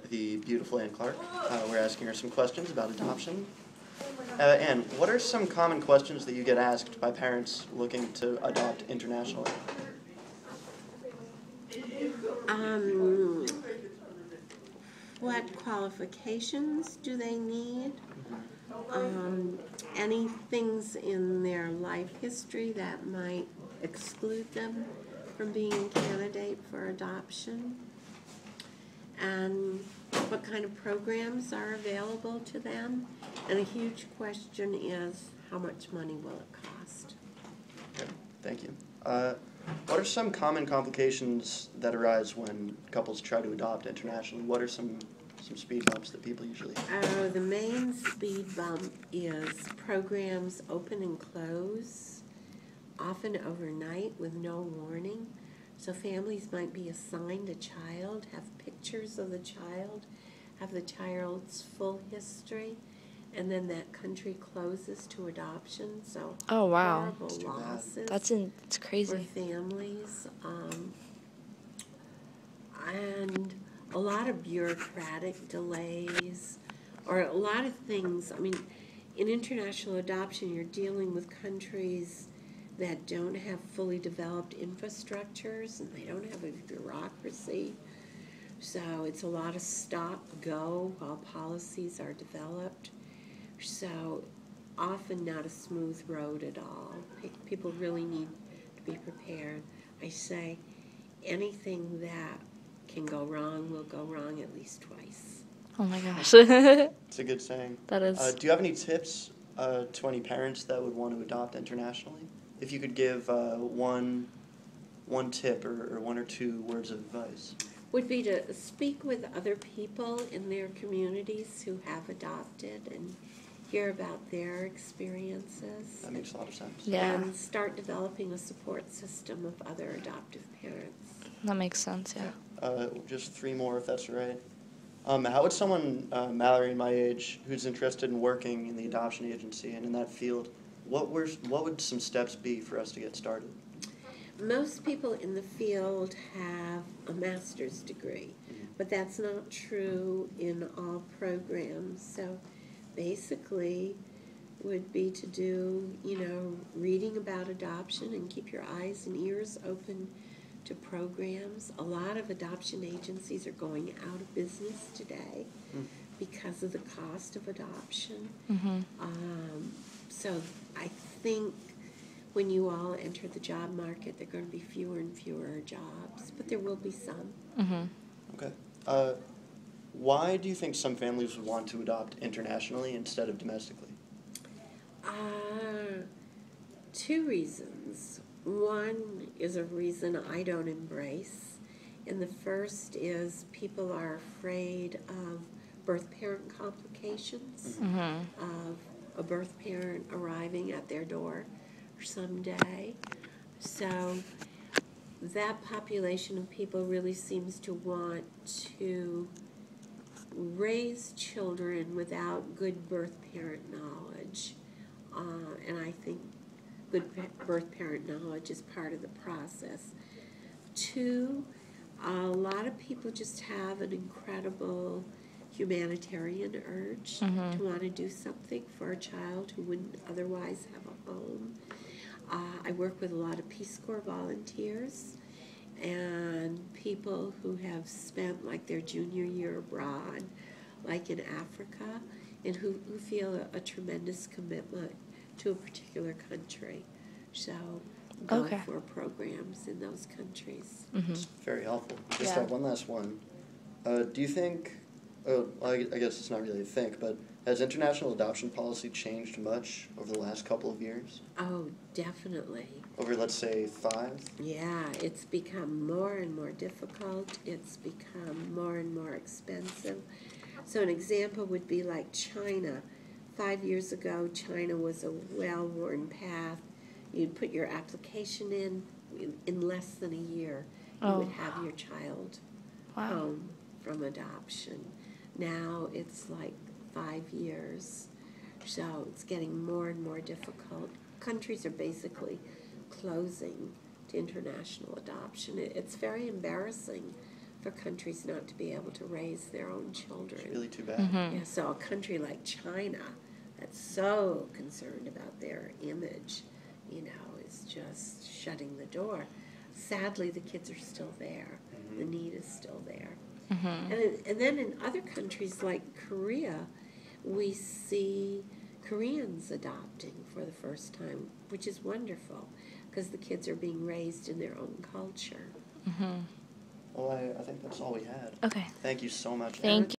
the beautiful Ann Clark. We're asking her some questions about adoption. Ann, what are some common questions that you get asked by parents looking to adopt internationally? What qualifications do they need? Any things in their life history that might exclude them from being a candidate for adoption? And what kind of programs are available to them? And a huge question is, how much money will it cost? Okay, thank you. What are some common complications that arise when couples try to adopt internationally? What are some speed bumps that people usually have? The main speed bump is programs open and close, often overnight with no warning. So families might be assigned a child, have pictures of the child, have the child's full history, and then that country closes to adoption. So oh wow, horrible losses. It's crazy for families, and a lot of bureaucratic delays, or a lot of things. I mean, in international adoption, you're dealing with countries that don't have fully developed infrastructures, and they don't have a bureaucracy. So it's a lot of stop-go while policies are developed. So often not a smooth road at all. People really need to be prepared. I say anything that can go wrong will go wrong at least twice. Oh my gosh. It's a good saying. That is. Do you have any tips to any parents that would want to adopt internationally? If you could give one tip or one or two words of advice. Would be to speak with other people in their communities who have adopted and hear about their experiences. That makes a lot of sense. Yeah. And start developing a support system of other adoptive parents. That makes sense, yeah. Just three more, if that's all right. How would someone, Mallory, my age, who's interested in working in the adoption agency and in that field, what would some steps be for us to get started? Most people in the field have a master's degree, but that's not true in all programs. So basically would be to do, reading about adoption and keep your eyes and ears open to programs. A lot of adoption agencies are going out of business today because of the cost of adoption. So I think when you all enter the job market, there are going to be fewer and fewer jobs, but there will be some. Okay. Why do you think some families would want to adopt internationally instead of domestically? Two reasons. One is a reason I don't embrace, and the first is people are afraid of birth-parent complications, of a birth parent arriving at their door someday. So that population of people really seems to want to raise children without good birth parent knowledge, and I think good birth parent knowledge is part of the process. Two, a lot of people just have an incredible humanitarian urge to want to do something for a child who wouldn't otherwise have a home. I work with a lot of Peace Corps volunteers and people who have spent like their junior year abroad, like in Africa, and who feel a tremendous commitment to a particular country. So go for programs in those countries. It's very helpful. Just have one last one. Do you think, I guess it's not really a think, but has international adoption policy changed much over the last couple of years? Oh, definitely. Over, let's say, 5? Yeah, it's become more and more difficult. It's become more and more expensive. So an example would be like China. 5 years ago, China was a well-worn path. You'd put your application in less than a year. You would have your child home from adoption. Now it's like 5 years. So it's getting more and more difficult. Countries are basically closing to international adoption. It's very embarrassing for countries not to be able to raise their own children. It's really too bad. Mm-hmm. Yeah, so a country like China that's so concerned about their image, you know, is just shutting the door. Sadly, the kids are still there. The need is still there. And then in other countries like Korea, we see Koreans adopting for the first time, which is wonderful because the kids are being raised in their own culture. Well, I think that's all we had. Okay. Thank you so much. Thank